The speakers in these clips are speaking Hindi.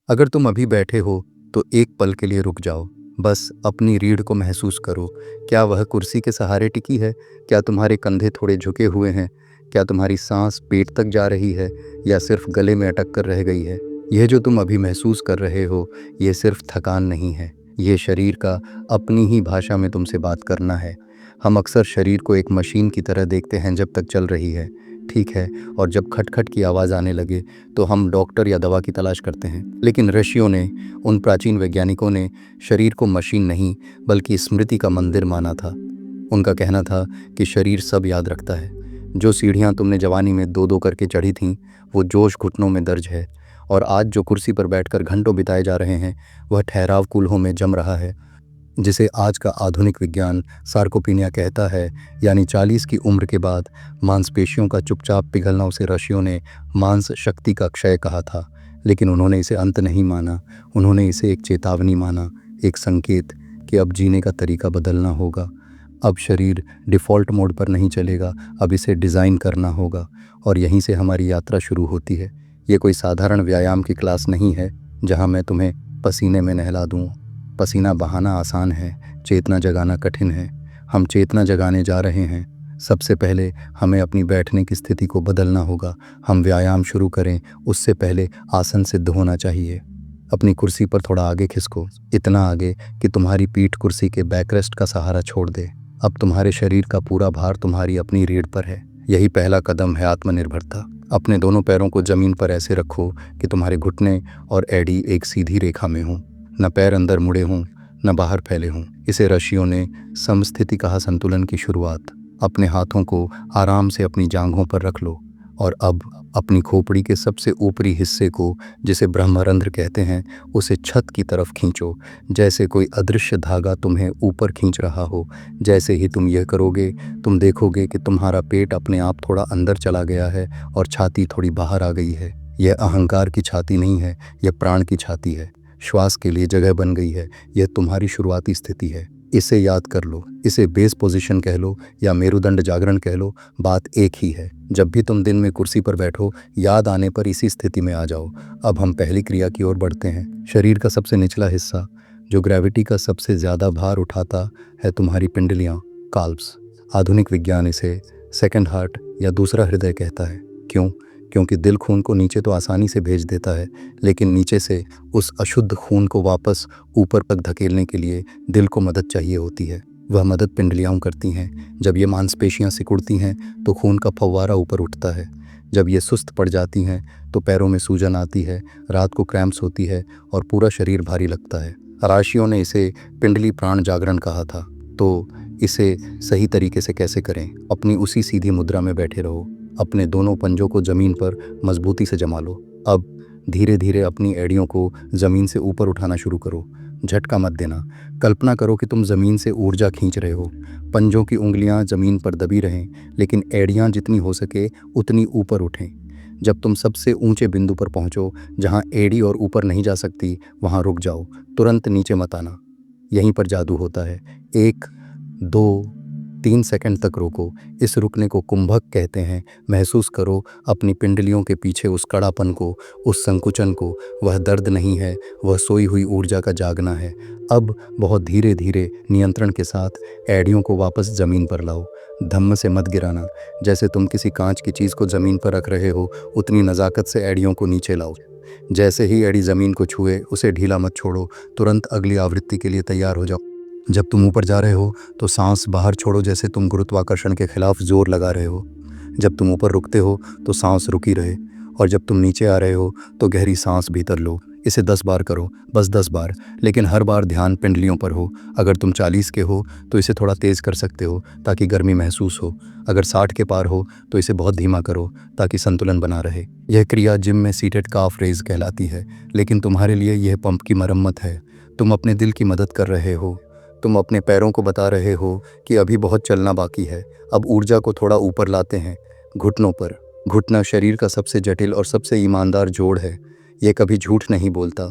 अगर तुम अभी बैठे हो तो एक पल के लिए रुक जाओ। बस अपनी रीढ़ को महसूस करो। क्या वह कुर्सी के सहारे टिकी है? क्या तुम्हारे कंधे थोड़े झुके हुए हैं? क्या तुम्हारी सांस पेट तक जा रही है या सिर्फ गले में अटक कर रह गई है? यह जो तुम अभी महसूस कर रहे हो, ये सिर्फ थकान नहीं है। ये शरीर का अपनी ही भाषा में तुमसे बात करना है। हम अक्सर शरीर को एक मशीन की तरह देखते हैं जब तक चल रही है, ठीक है, और जब खटखट की आवाज़ आने लगे तो हम डॉक्टर या दवा की तलाश करते हैं। लेकिन ऋषियों ने, उन प्राचीन वैज्ञानिकों ने शरीर को मशीन नहीं बल्कि स्मृति का मंदिर माना था। उनका कहना था कि शरीर सब याद रखता है। जो सीढ़ियाँ तुमने जवानी में दो दो करके चढ़ी थीं, वो जोश घुटनों में दर्ज है। और आज जो कुर्सी पर बैठकर घंटों बिताए जा रहे हैं, वह ठहराव कूल्हों में जम रहा है, जिसे आज का आधुनिक विज्ञान सार्कोपीनिया कहता है, यानी 40 की उम्र के बाद मांसपेशियों का चुपचाप पिघलना। उसे ऋषियों ने मांस शक्ति का क्षय कहा था, लेकिन उन्होंने इसे अंत नहीं माना। उन्होंने इसे एक चेतावनी माना, एक संकेत कि अब जीने का तरीका बदलना होगा। अब शरीर डिफ़ॉल्ट मोड पर नहीं चलेगा, अब इसे डिज़ाइन करना होगा। और यहीं से हमारी यात्रा शुरू होती है। ये कोई साधारण व्यायाम की क्लास नहीं है जहाँ मैं तुम्हें पसीने में नहला दूँ। पसीना बहाना आसान है, चेतना जगाना कठिन है। हम चेतना जगाने जा रहे हैं। सबसे पहले हमें अपनी बैठने की स्थिति को बदलना होगा। हम व्यायाम शुरू करें उससे पहले आसन सिद्ध होना चाहिए। अपनी कुर्सी पर थोड़ा आगे खिसको, इतना आगे कि तुम्हारी पीठ कुर्सी के बैकरेस्ट का सहारा छोड़ दे। अब तुम्हारे शरीर का पूरा भार तुम्हारी अपनी रीढ़ पर है। यही पहला कदम है आत्मनिर्भरता। अपने दोनों पैरों को जमीन पर ऐसे रखो कि तुम्हारे घुटने और एड़ी एक सीधी रेखा में हों। न पैर अंदर मुड़े हों, न बाहर फैले हों। इसे ऋषियों ने समस्थिति कहा, संतुलन की शुरुआत। अपने हाथों को आराम से अपनी जांघों पर रख लो और अब अपनी खोपड़ी के सबसे ऊपरी हिस्से को, जिसे ब्रह्मरंध्र कहते हैं, उसे छत की तरफ खींचो, जैसे कोई अदृश्य धागा तुम्हें ऊपर खींच रहा हो। जैसे ही तुम यह करोगे, तुम देखोगे कि तुम्हारा पेट अपने आप थोड़ा अंदर चला गया है और छाती थोड़ी बाहर आ गई है। यह अहंकार की छाती नहीं है, यह प्राण की छाती है। श्वास के लिए जगह बन गई है। यह तुम्हारी शुरुआती स्थिति है। इसे याद कर लो। इसे बेस पोजीशन कह लो या मेरुदंड जागरण कह लो, बात एक ही है। जब भी तुम दिन में कुर्सी पर बैठो, याद आने पर इसी स्थिति में आ जाओ। अब हम पहली क्रिया की ओर बढ़ते हैं। शरीर का सबसे निचला हिस्सा, जो ग्रेविटी का सबसे ज़्यादा भार उठाता है, तुम्हारी पिंडलियाँ, काल्व्स। आधुनिक विज्ञान इसे सेकंड हार्ट या दूसरा हृदय कहता है। क्यों? क्योंकि दिल खून को नीचे तो आसानी से भेज देता है, लेकिन नीचे से उस अशुद्ध खून को वापस ऊपर तक धकेलने के लिए दिल को मदद चाहिए होती है। वह मदद पिंडलियाँ करती हैं। जब ये मांसपेशियाँ सिकुड़ती हैं तो खून का फव्वारा ऊपर उठता है। जब ये सुस्त पड़ जाती हैं तो पैरों में सूजन आती है, रात को क्रैम्प्स होती है और पूरा शरीर भारी लगता है। ऋषियों ने इसे पिंडली प्राण जागरण कहा था। तो इसे सही तरीके से कैसे करें? अपनी उसी सीधी मुद्रा में बैठे रहो। अपने दोनों पंजों को ज़मीन पर मजबूती से जमा लो। अब धीरे धीरे अपनी एड़ियों को ज़मीन से ऊपर उठाना शुरू करो। झटका मत देना। कल्पना करो कि तुम ज़मीन से ऊर्जा खींच रहे हो। पंजों की उंगलियां ज़मीन पर दबी रहें, लेकिन एड़ियां जितनी हो सके उतनी ऊपर उठें। जब तुम सबसे ऊंचे बिंदु पर पहुंचो, जहां एड़ी और ऊपर नहीं जा सकती, वहां रुक जाओ। तुरंत नीचे मत आना। यहीं पर जादू होता है। 1, 2, 3 सेकंड तक रोको। इस रुकने को कुंभक कहते हैं। महसूस करो अपनी पिंडलियों के पीछे उस कड़ापन को, उस संकुचन को। वह दर्द नहीं है, वह सोई हुई ऊर्जा का जागना है। अब बहुत धीरे धीरे नियंत्रण के साथ एड़ियों को वापस ज़मीन पर लाओ। धम्म से मत गिराना। जैसे तुम किसी कांच की चीज़ को ज़मीन पर रख रहे हो, उतनी नज़ाकत से एड़ियों को नीचे लाओ। जैसे ही एड़ी ज़मीन को छुए, उसे ढीला मत छोड़ो। तुरंत अगली आवृत्ति के लिए तैयार हो जाओ। जब तुम ऊपर जा रहे हो तो सांस बाहर छोड़ो, जैसे तुम गुरुत्वाकर्षण के खिलाफ जोर लगा रहे हो। जब तुम ऊपर रुकते हो तो सांस रुकी रहे, और जब तुम नीचे आ रहे हो तो गहरी सांस भीतर लो। इसे 10 बार करो, बस 10 बार, लेकिन हर बार ध्यान पिंडलियों पर हो। अगर तुम 40 के हो तो इसे थोड़ा तेज़ कर सकते हो ताकि गर्मी महसूस हो। अगर 60 के पार हो तो इसे बहुत धीमा करो ताकि संतुलन बना रहे। यह क्रिया जिम में सीटेड काफ रेज कहलाती है, लेकिन तुम्हारे लिए यह पंप की मरम्मत है। तुम अपने दिल की मदद कर रहे हो। तुम अपने पैरों को बता रहे हो कि अभी बहुत चलना बाकी है। अब ऊर्जा को थोड़ा ऊपर लाते हैं, घुटनों पर। घुटना शरीर का सबसे जटिल और सबसे ईमानदार जोड़ है। यह कभी झूठ नहीं बोलता।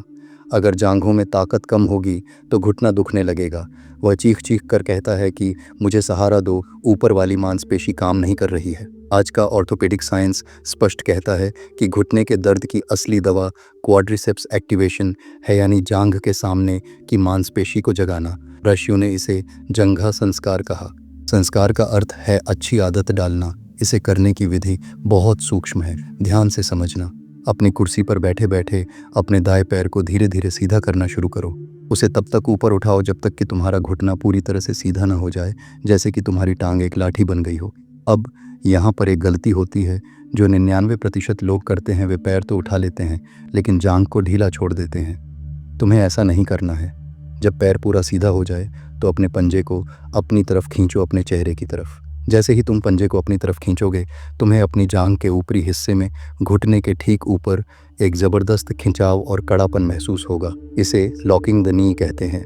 अगर जांघों में ताकत कम होगी तो घुटना दुखने लगेगा। वह चीख चीख कर कहता है कि मुझे सहारा दो, ऊपर वाली मांसपेशी काम नहीं कर रही है। आज का ऑर्थोपेडिक साइंस स्पष्ट कहता है कि घुटने के दर्द की असली दवा क्वाड्रिसेप्स एक्टिवेशन है, यानी जांघ के सामने की मांसपेशी को जगाना। ऋषियों ने इसे जंघा संस्कार कहा। संस्कार का अर्थ है अच्छी आदत डालना। इसे करने की विधि बहुत सूक्ष्म है, ध्यान से समझना। अपनी कुर्सी पर बैठे बैठे अपने दाएं पैर को धीरे धीरे सीधा करना शुरू करो। उसे तब तक ऊपर उठाओ जब तक कि तुम्हारा घुटना पूरी तरह से सीधा ना हो जाए, जैसे कि तुम्हारी टांग एक लाठी बन गई हो। अब यहाँ पर एक गलती होती है जो 99% लोग करते हैं। वे पैर तो उठा लेते हैं लेकिन जांघ को ढीला छोड़ देते हैं। तुम्हें ऐसा नहीं करना है। जब पैर पूरा सीधा हो जाए तो अपने पंजे को अपनी तरफ खींचो, अपने चेहरे की तरफ। जैसे ही तुम पंजे को अपनी तरफ खींचोगे, तुम्हें अपनी जांघ के ऊपरी हिस्से में घुटने के ठीक ऊपर एक ज़बरदस्त खिंचाव और कड़ापन महसूस होगा। इसे लॉकिंग द नी कहते हैं।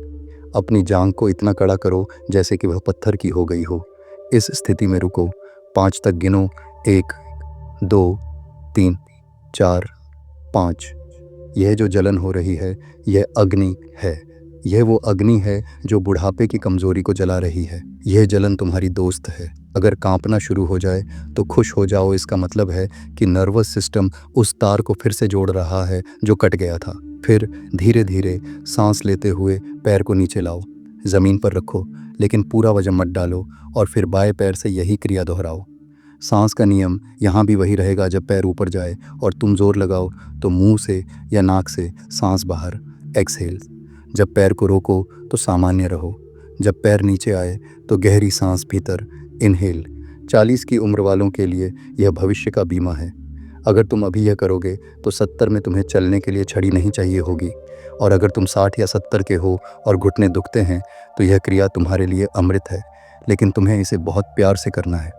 अपनी जांघ को इतना कड़ा करो जैसे कि वह पत्थर की हो गई हो। इस स्थिति में रुको, 5 तक गिनो। 1, 2, 3, 4, 5। यह जो जलन हो रही है, यह अग्नि है। यह वो अग्नि है जो बुढ़ापे की कमजोरी को जला रही है। यह जलन तुम्हारी दोस्त है। अगर कांपना शुरू हो जाए तो खुश हो जाओ। इसका मतलब है कि नर्वस सिस्टम उस तार को फिर से जोड़ रहा है जो कट गया था। फिर धीरे धीरे सांस लेते हुए पैर को नीचे लाओ, ज़मीन पर रखो, लेकिन पूरा वजन मत डालो, और फिर बाएं पैर से यही क्रिया दोहराओ। सांस का नियम यहाँ भी वही रहेगा। जब पैर ऊपर जाए और तुम जोर लगाओ तो मुंह से या नाक से सांस बाहर, एक्सहेल। जब पैर को रोको तो सामान्य रहो। जब पैर नीचे आए तो गहरी सांस भीतर, इनहेल। 40 की उम्र वालों के लिए यह भविष्य का बीमा है। अगर तुम अभी यह करोगे तो 70 में तुम्हें चलने के लिए छड़ी नहीं चाहिए होगी। और अगर तुम 60 या 70 के हो और घुटने दुखते हैं तो यह क्रिया तुम्हारे लिए अमृत है। लेकिन तुम्हें इसे बहुत प्यार से करना है।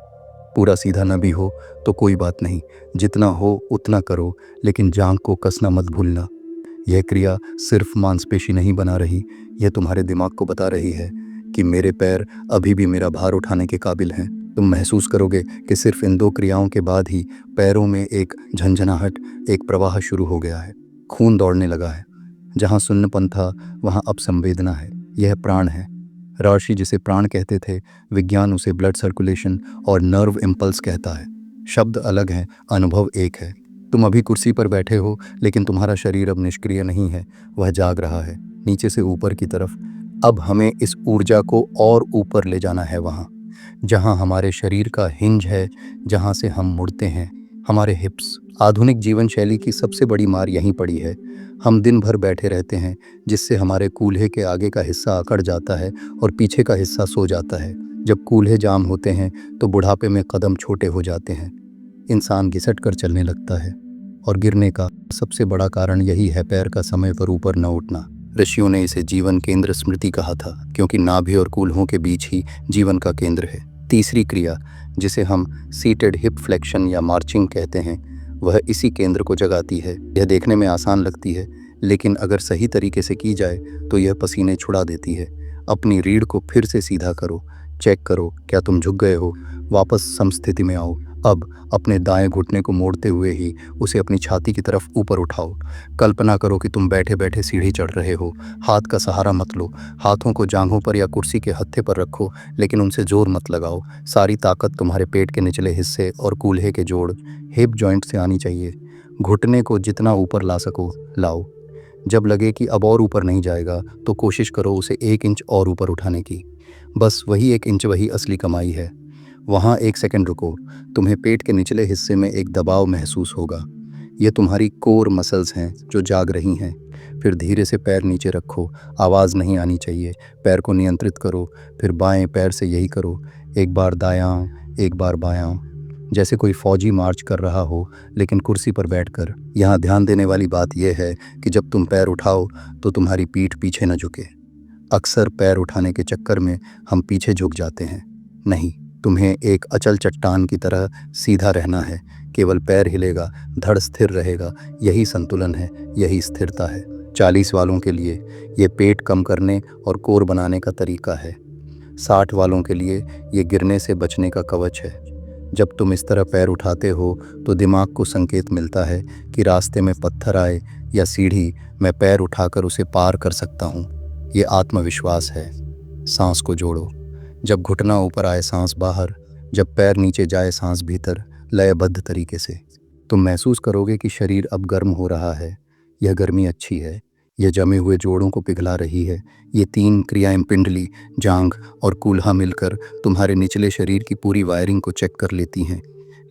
पूरा सीधा न भी हो तो कोई बात नहीं, जितना हो उतना करो, लेकिन जांघ को कसना मत भूलना। यह क्रिया सिर्फ मांसपेशी नहीं बना रही, यह तुम्हारे दिमाग को बता रही है कि मेरे पैर अभी भी मेरा भार उठाने के काबिल हैं। तुम महसूस करोगे कि सिर्फ इन 2 क्रियाओं के बाद ही पैरों में एक झंझनाहट, एक प्रवाह शुरू हो गया है। खून दौड़ने लगा है। जहाँ सुन्नपन था वहाँ अब संवेदना है। यह प्राण है। ऋषि जिसे प्राण कहते थे, विज्ञान उसे ब्लड सर्कुलेशन और नर्व इम्पल्स कहता है। शब्द अलग हैं, अनुभव एक है। तुम अभी कुर्सी पर बैठे हो लेकिन तुम्हारा शरीर अब निष्क्रिय नहीं है, वह जाग रहा है, नीचे से ऊपर की तरफ। अब हमें इस ऊर्जा को और ऊपर ले जाना है, वहाँ जहाँ हमारे शरीर का हिंज है, जहाँ से हम मुड़ते हैं, हमारे हिप्स। आधुनिक जीवन शैली की सबसे बड़ी मार यहीं पड़ी है। हम दिन भर बैठे रहते हैं, जिससे हमारे कूल्हे के आगे का हिस्सा अकड़ जाता है और पीछे का हिस्सा सो जाता है। जब कूल्हे जाम होते हैं तो बुढ़ापे में कदम छोटे हो जाते हैं। इंसान घिसट कर चलने लगता है, और गिरने का सबसे बड़ा कारण यही है पैर का समय पर ऊपर न उठना। ऋषियों ने इसे जीवन केंद्र स्मृति कहा था, क्योंकि नाभि और कूल्हों के बीच ही जीवन का केंद्र है। तीसरी क्रिया, जिसे हम सीटेड हिप फ्लेक्शन या मार्चिंग कहते हैं, वह इसी केंद्र को जगाती है। यह देखने में आसान लगती है, लेकिन अगर सही तरीके से की जाए तो यह पसीने छुड़ा देती है। अपनी रीढ़ को फिर से सीधा करो, चेक करो क्या तुम झुक गए हो। वापस समस्थिति में आओ। अब अपने दाएं घुटने को मोड़ते हुए ही उसे अपनी छाती की तरफ ऊपर उठाओ। कल्पना करो कि तुम बैठे बैठे सीढ़ी चढ़ रहे हो। हाथ का सहारा मत लो। हाथों को जांघों पर या कुर्सी के हत्थे पर रखो, लेकिन उनसे जोर मत लगाओ। सारी ताकत तुम्हारे पेट के निचले हिस्से और कूल्हे के जोड़, हिप जॉइंट से आनी चाहिए। घुटने को जितना ऊपर ला सको लाओ। जब लगे कि अब और ऊपर नहीं जाएगा तो कोशिश करो उसे 1 इंच और ऊपर उठाने की। बस वही 1 इंच वही असली कमाई है। वहाँ 1 सेकंड रुको। तुम्हें पेट के निचले हिस्से में एक दबाव महसूस होगा। ये तुम्हारी कोर मसल्स हैं जो जाग रही हैं। फिर धीरे से पैर नीचे रखो। आवाज़ नहीं आनी चाहिए। पैर को नियंत्रित करो। फिर बाएं पैर से यही करो, एक बार दायां, एक बार बायां, जैसे कोई फौजी मार्च कर रहा हो, लेकिन कुर्सी पर बैठकर। यहाँ ध्यान देने वाली बात यह है कि जब तुम पैर उठाओ तो तुम्हारी पीठ पीछे न झुके। अक्सर पैर उठाने के चक्कर में हम पीछे झुक जाते हैं। नहीं, तुम्हें एक अचल चट्टान की तरह सीधा रहना है। केवल पैर हिलेगा, धड़ स्थिर रहेगा। यही संतुलन है, यही स्थिरता है। 40 वालों के लिए ये पेट कम करने और कोर बनाने का तरीका है। 60 वालों के लिए ये गिरने से बचने का कवच है। जब तुम इस तरह पैर उठाते हो तो दिमाग को संकेत मिलता है कि रास्ते में पत्थर आए या सीढ़ी मैं पैर उठाकर उसे पार कर सकता हूँ। ये आत्मविश्वास है। सांस को जोड़ो। जब घुटना ऊपर आए सांस बाहर, जब पैर नीचे जाए सांस भीतर, लयबद्ध तरीके से। तुम महसूस करोगे कि शरीर अब गर्म हो रहा है। यह गर्मी अच्छी है। यह जमे हुए जोड़ों को पिघला रही है। ये 3 क्रियाएं पिंडली, जांघ और कूल्हा मिलकर तुम्हारे निचले शरीर की पूरी वायरिंग को चेक कर लेती हैं।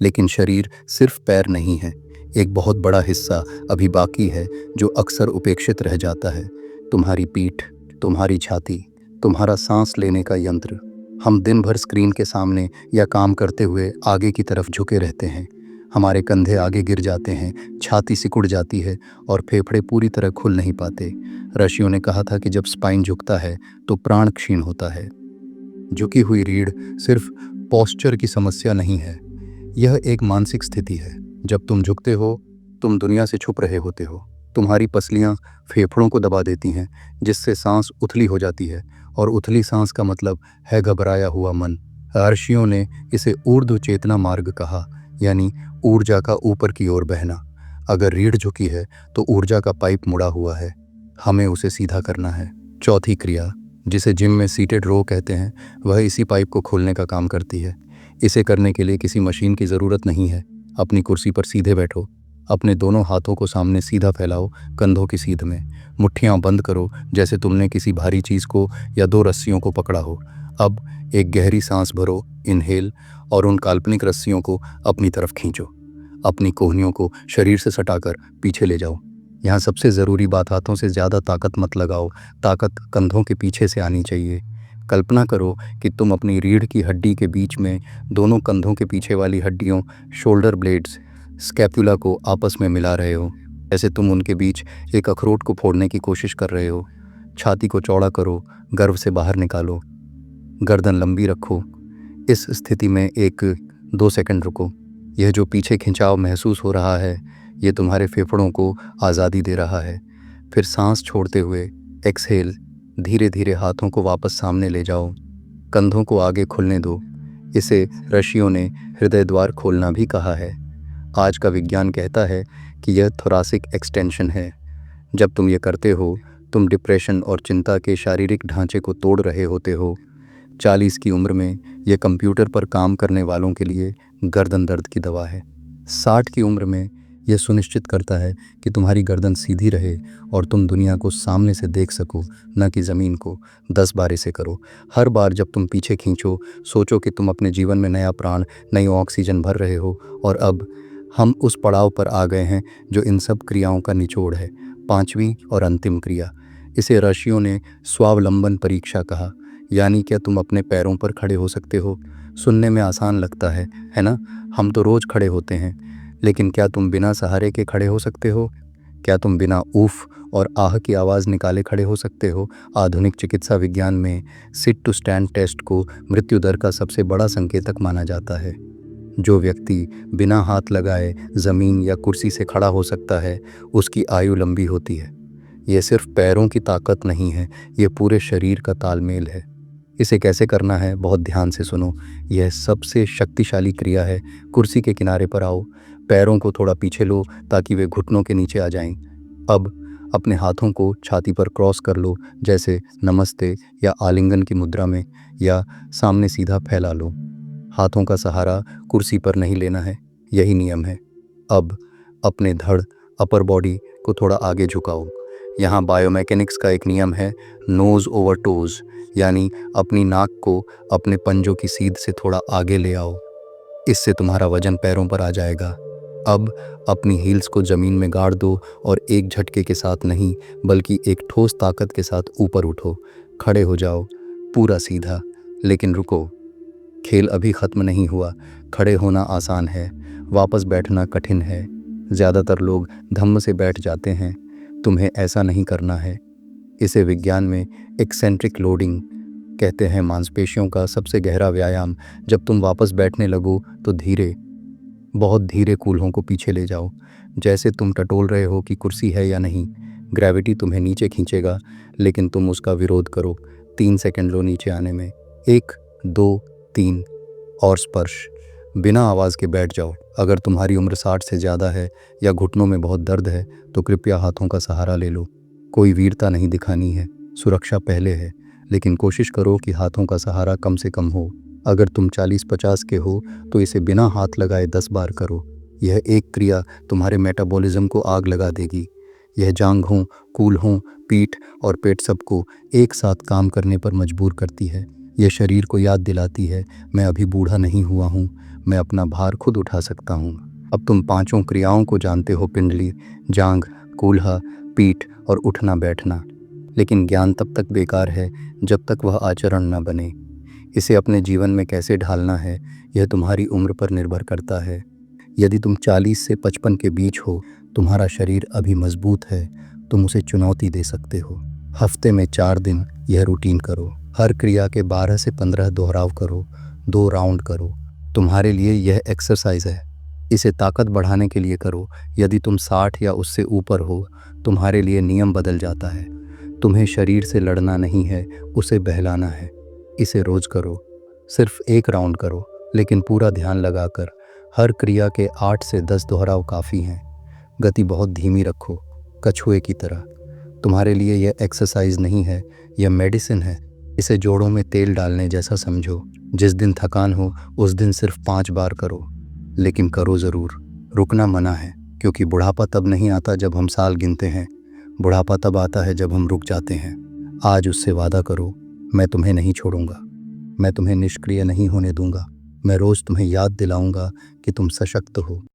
लेकिन शरीर सिर्फ पैर नहीं है। एक बहुत बड़ा हिस्सा अभी बाकी है जो अक्सर उपेक्षित रह जाता है। तुम्हारी पीठ, तुम्हारी छाती, तुम्हारा सांस लेने का यंत्र। हम दिन भर स्क्रीन के सामने या काम करते हुए आगे की तरफ झुके रहते हैं। हमारे कंधे आगे गिर जाते हैं, छाती सिकुड़ जाती है और फेफड़े पूरी तरह खुल नहीं पाते। ऋषियों ने कहा था कि जब स्पाइन झुकता है तो प्राण क्षीण होता है। झुकी हुई रीढ़ सिर्फ पोस्चर की समस्या नहीं है, यह एक मानसिक स्थिति है। जब तुम झुकते हो, तुम दुनिया से छुप रहे होते हो। तुम्हारी पसलियां फेफड़ों को दबा देती हैं, जिससे सांस उथली हो जाती है, और उथली सांस का मतलब है घबराया हुआ मन। ऋषियों ने इसे ऊर्ध्व चेतना मार्ग कहा, यानी ऊर्जा का ऊपर की ओर बहना। अगर रीढ़ झुकी है तो ऊर्जा का पाइप मुड़ा हुआ है, हमें उसे सीधा करना है। चौथी क्रिया, जिसे जिम में सीटेड रो कहते हैं, वह इसी पाइप को खोलने का काम करती है। इसे करने के लिए किसी मशीन की ज़रूरत नहीं है। अपनी कुर्सी पर सीधे बैठो, अपने दोनों हाथों को सामने सीधा फैलाओ, कंधों की सीध में। मुट्ठियाँ बंद करो जैसे तुमने किसी भारी चीज़ को या 2 रस्सियों को पकड़ा हो। अब एक गहरी सांस भरो, इनहेल, और उन काल्पनिक रस्सियों को अपनी तरफ खींचो। अपनी कोहनियों को शरीर से सटाकर पीछे ले जाओ। यहाँ सबसे ज़रूरी बात, हाथों से ज़्यादा ताकत मत लगाओ। ताकत कंधों के पीछे से आनी चाहिए। कल्पना करो कि तुम अपनी रीढ़ की हड्डी के बीच में दोनों कंधों के पीछे वाली हड्डियों, शोल्डर ब्लेड्स, स्कैपुला को आपस में मिला रहे हो, जैसे तुम उनके बीच एक अखरोट को फोड़ने की कोशिश कर रहे हो। छाती को चौड़ा करो, गर्व से बाहर निकालो, गर्दन लंबी रखो। इस स्थिति में 1-2 सेकंड रुको। यह जो पीछे खिंचाव महसूस हो रहा है, ये तुम्हारे फेफड़ों को आज़ादी दे रहा है। फिर सांस छोड़ते हुए एक्सहेल, धीरे धीरे हाथों को वापस सामने ले जाओ, कंधों को आगे खुलने दो। इसे ऋषियों ने हृदय द्वार खोलना भी कहा है। आज का विज्ञान कहता है कि यह थोरासिक एक्सटेंशन है। जब तुम ये करते हो, तुम डिप्रेशन और चिंता के शारीरिक ढांचे को तोड़ रहे होते हो। 40 की उम्र में यह कंप्यूटर पर काम करने वालों के लिए गर्दन दर्द की दवा है। 60 की उम्र में यह सुनिश्चित करता है कि तुम्हारी गर्दन सीधी रहे और तुम दुनिया को सामने से देख सको, न कि ज़मीन को। 10 बार इसे करो। हर बार जब तुम पीछे खींचो, सोचो कि तुम अपने जीवन में नया प्राण, नई ऑक्सीजन भर रहे हो। और अब हम उस पड़ाव पर आ गए हैं जो इन सब क्रियाओं का निचोड़ है। 5वीं और अंतिम क्रिया, इसे ऋषियों ने स्वावलंबन परीक्षा कहा। यानी क्या तुम अपने पैरों पर खड़े हो सकते हो? सुनने में आसान लगता है ना? हम तो रोज़ खड़े होते हैं, लेकिन क्या तुम बिना सहारे के खड़े हो सकते हो? क्या तुम बिना ऊफ और आह की आवाज़ निकाले खड़े हो सकते हो? आधुनिक चिकित्सा विज्ञान में सिट टू स्टैंड टेस्ट को मृत्यु दर का सबसे बड़ा संकेतक माना जाता है। जो व्यक्ति बिना हाथ लगाए ज़मीन या कुर्सी से खड़ा हो सकता है, उसकी आयु लंबी होती है। ये सिर्फ पैरों की ताकत नहीं है, ये पूरे शरीर का तालमेल है। इसे कैसे करना है, बहुत ध्यान से सुनो। यह सबसे शक्तिशाली क्रिया है। कुर्सी के किनारे पर आओ, पैरों को थोड़ा पीछे लो ताकि वे घुटनों के नीचे आ जाएं। अब अपने हाथों को छाती पर क्रॉस कर लो, जैसे नमस्ते या आलिंगन की मुद्रा में, या सामने सीधा फैला लो। हाथों का सहारा कुर्सी पर नहीं लेना है, यही नियम है। अब अपने धड़, अपर बॉडी को थोड़ा आगे झुकाओ। यहाँ बायोमैकेनिक्स का एक नियम है, नोज़ ओवर टोज़, यानी अपनी नाक को अपने पंजों की सीध से थोड़ा आगे ले आओ। इससे तुम्हारा वजन पैरों पर आ जाएगा। अब अपनी हील्स को ज़मीन में गाड़ दो और एक झटके के साथ नहीं, बल्कि एक ठोस ताकत के साथ ऊपर उठो। खड़े हो जाओ, पूरा सीधा। लेकिन रुको, खेल अभी ख़त्म नहीं हुआ। खड़े होना आसान है, वापस बैठना कठिन है। ज़्यादातर लोग धम्म से बैठ जाते हैं। तुम्हें ऐसा नहीं करना है। इसे विज्ञान में एक्सेंट्रिक लोडिंग कहते हैं, मांसपेशियों का सबसे गहरा व्यायाम। जब तुम वापस बैठने लगो तो धीरे, बहुत धीरे कूल्हों को पीछे ले जाओ, जैसे तुम टटोल रहे हो कि कुर्सी है या नहीं। ग्रेविटी तुम्हें नीचे खींचेगा, लेकिन तुम उसका विरोध करो। 3 सेकंड लो नीचे आने में। 1, 2, 3 और स्पर्श। बिना आवाज़ के बैठ जाओ। अगर तुम्हारी उम्र 60 से ज़्यादा है या घुटनों में बहुत दर्द है तो कृपया हाथों का सहारा ले लो। कोई वीरता नहीं दिखानी है, सुरक्षा पहले है, लेकिन कोशिश करो कि हाथों का सहारा कम से कम हो। अगर तुम 40-50 के हो तो इसे बिना हाथ लगाए 10 बार करो। यह एक क्रिया तुम्हारे मेटाबॉलिज्म को आग लगा देगी। यह जांघों, कूल्हों, पीठ और पेट सबको एक साथ काम करने पर मजबूर करती है। यह शरीर को याद दिलाती है, मैं अभी बूढ़ा नहीं हुआ हूँ, मैं अपना भार खुद उठा सकता हूँ। अब तुम पांचों क्रियाओं को जानते हो, पिंडली, जांघ, कूल्हा, पीठ और उठना बैठना। लेकिन ज्ञान तब तक बेकार है जब तक वह आचरण न बने। इसे अपने जीवन में कैसे ढालना है यह तुम्हारी उम्र पर निर्भर करता है। यदि तुम 40 से 55 के बीच हो, तुम्हारा शरीर अभी मजबूत है, तुम उसे चुनौती दे सकते हो। हफ्ते में 4 दिन यह रूटीन करो। हर क्रिया के 12 से 15 दोहराव करो, 2 राउंड करो। तुम्हारे लिए यह एक्सरसाइज है, इसे ताकत बढ़ाने के लिए करो। यदि तुम 60 या उससे ऊपर हो, तुम्हारे लिए नियम बदल जाता है। तुम्हें शरीर से लड़ना नहीं है, उसे बहलाना है। इसे रोज करो, सिर्फ 1 राउंड करो, लेकिन पूरा ध्यान लगाकर। हर क्रिया के 8 से 10 दोहराव काफ़ी हैं। गति बहुत धीमी रखो, कछुए की तरह। तुम्हारे लिए यह एक्सरसाइज नहीं है, यह मेडिसिन है। इसे जोड़ों में तेल डालने जैसा समझो। जिस दिन थकान हो उस दिन सिर्फ 5 बार करो, लेकिन करो ज़रूर। रुकना मना है, क्योंकि बुढ़ापा तब नहीं आता जब हम साल गिनते हैं, बुढ़ापा तब आता है जब हम रुक जाते हैं। आज उससे वादा करो, मैं तुम्हें नहीं छोड़ूंगा, मैं तुम्हें निष्क्रिय नहीं होने दूंगा। मैं रोज़ तुम्हें याद दिलाऊंगा कि तुम सशक्त हो।